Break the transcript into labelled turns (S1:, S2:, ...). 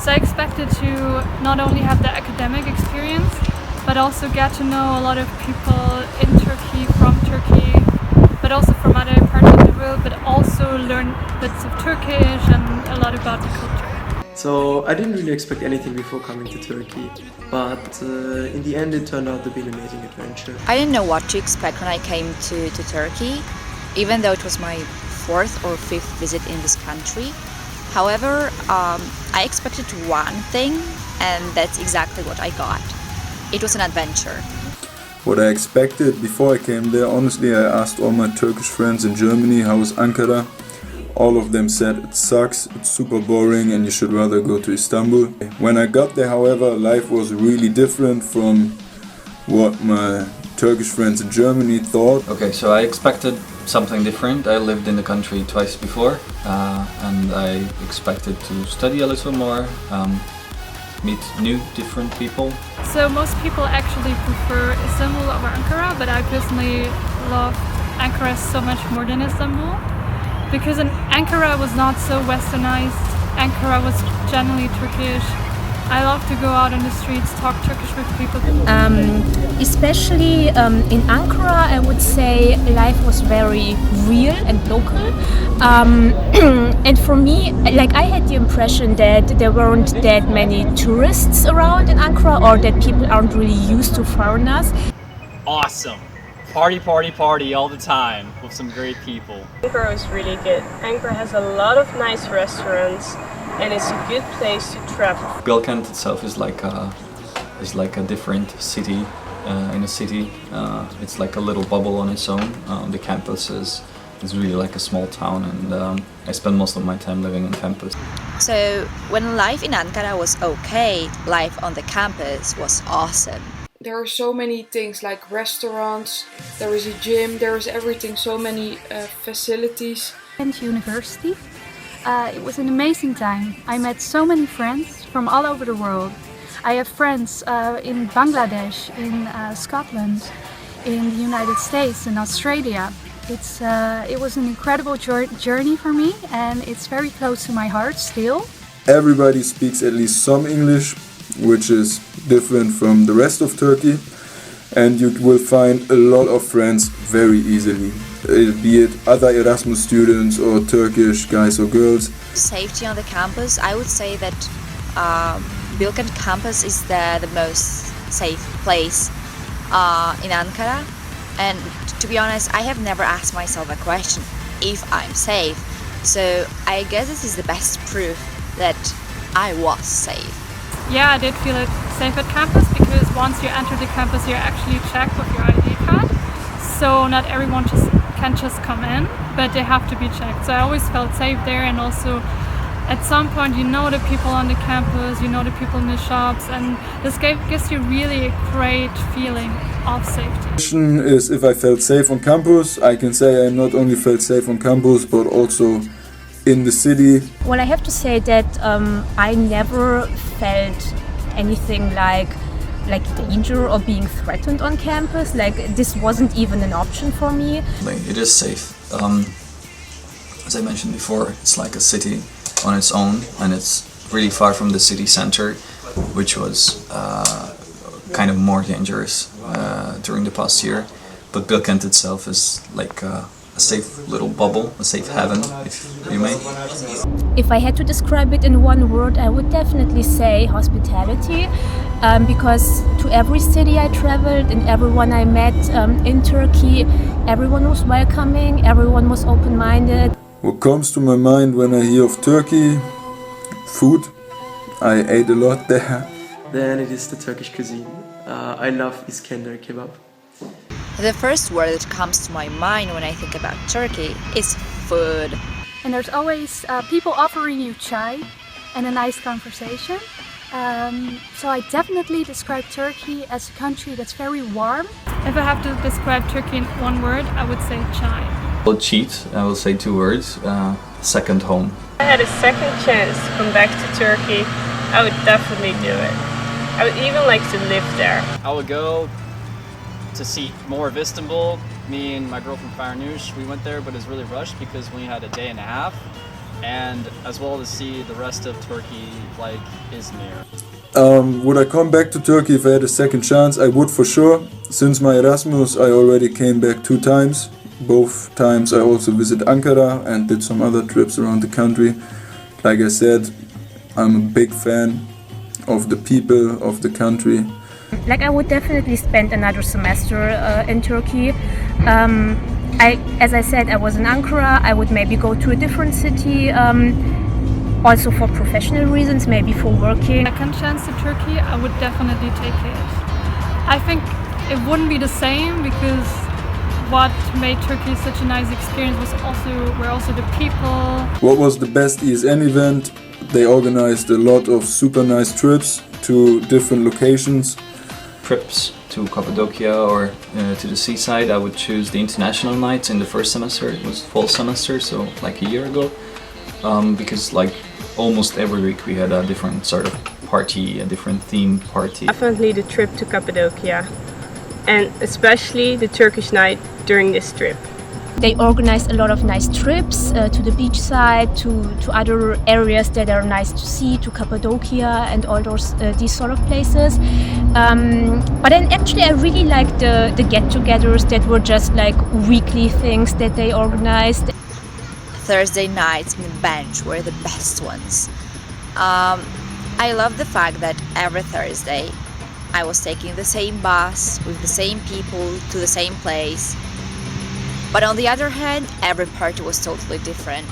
S1: So I expected to not only have the academic experience, but also get to know a lot of people in Turkey, from Turkey, but also from other parts of the world, but also learn bits of Turkish and a lot about the culture.
S2: So I didn't really expect anything before coming to Turkey, but in the end it turned out to be an amazing adventure.
S3: I didn't know what to expect when I came to Turkey, even though it was my fourth or fifth visit in this country. However, I expected one thing, and that's exactly what I got. It was an adventure.
S4: What I expected before I came there, honestly, I asked all my Turkish friends in Germany how is Ankara. All of them said it sucks, it's super boring and you should rather go to Istanbul. When I got there, however, life was really different from what my Turkish friends in Germany thought.
S5: Okay, so I expected something different. I lived in the country twice before and I expected to study a little more, meet new different people.
S1: So most people actually prefer Istanbul over Ankara, but I personally love Ankara so much more than Istanbul. Because in Ankara was not so westernized, Ankara was generally Turkish. I love to go out on the streets, talk Turkish with people.
S6: Especially in Ankara, I would say life was very real and local. And for me, like I had the impression that there weren't that many tourists around in Ankara, or that people aren't really used to foreigners.
S7: Awesome. Party, party, party all the time with some great people.
S8: Ankara is really good. Ankara has a lot of nice restaurants and it's a good place to travel.
S5: Bilkent itself is like a different city in a city. It's like a little bubble on its own. The campus is really like a small town, and I spend most of my time living on campus.
S3: So when life in Ankara was okay, life on the campus was awesome.
S9: There are so many things like restaurants, there is a gym, there is everything, so many facilities.
S10: And university. It was an amazing time. I met so many friends from all over the world. I have friends in Bangladesh, in Scotland, in the United States, in Australia. It was an incredible journey for me, and it's very close to my heart still.
S4: Everybody speaks at least some English, which is different from the rest of Turkey, and you will find a lot of friends very easily, be it other Erasmus students or Turkish guys or girls.
S3: Safety on the campus, I would say that Bilkent campus is the most safe place in Ankara, and to be honest, I have never asked myself a question if I'm safe, so I guess this is the best proof that I was safe.
S1: Yeah, I did feel it safe at campus because once you enter the campus you're actually checked with your ID card. So not everyone can just come in, but they have to be checked. So I always felt safe there, and also at some point you know the people on the campus, you know the people in the shops, and this gives you really a great feeling of safety.
S4: The question is if I felt safe on campus. I can say I not only felt safe on campus but also in the city.
S6: Well, I have to say that I never felt anything like danger or being threatened on campus. Like this wasn't even an option for me.
S5: It is safe. As I mentioned before, it's like a city on its own, and it's really far from the city center, which was kind of more dangerous during the past year. But Bilkent itself is like a safe little bubble, a safe haven, if you may.
S6: If I had to describe it in one word, I would definitely say hospitality, because to every city I traveled and everyone I met in Turkey, everyone was welcoming, everyone was open-minded.
S4: What comes to my mind when I hear of Turkey? Food. I ate a lot there.
S2: Then it is the Turkish cuisine. I love Iskender kebab.
S3: The first word that comes to my mind when I think about Turkey is food.
S10: And there's always people offering you chai and a nice conversation. So I definitely describe Turkey as a country that's very warm.
S1: If I have to describe Turkey in one word, I would say chai.
S5: I'll cheat, I will say two words, second home.
S8: If I had a second chance to come back to Turkey, I would definitely do it. I would even like to live there.
S7: I would go to see more of Istanbul. Me and my girlfriend Farnoosh, we went there, but it was really rushed because we had a day and a half. and as well to see the rest of Turkey, like Izmir.
S4: Would I come back to Turkey if I had a second chance? I would for sure. Since my Erasmus, I already came back 2 times. Both times I also visited Ankara and did some other trips around the country. Like I said, I'm a big fan of the people, of the country.
S6: Like, I would definitely spend another semester in Turkey. As I said, I was in Ankara. I would maybe go to a different city, also for professional reasons, maybe for working.
S1: Second chance to Turkey, I would definitely take it. I think it wouldn't be the same because what made Turkey such a nice experience were also the people.
S4: What was the best ESN event? They organized a lot of super nice trips to different locations.
S5: Trips to Cappadocia or to the seaside, I would choose the international nights in the first semester. It was fall semester, so like a year ago, because like almost every week we had a different sort of party, a different theme party.
S8: Definitely the trip to Cappadocia, and especially the Turkish night during this trip.
S6: They organized a lot of nice trips to the beach side, to other areas that are nice to see, to Cappadocia and all these sort of places. But then actually I really liked the get-togethers that were just like weekly things that they organized.
S3: Thursday nights in the bench were the best ones. I love the fact that every Thursday I was taking the same bus with the same people to the same place. But on the other hand, every party was totally different.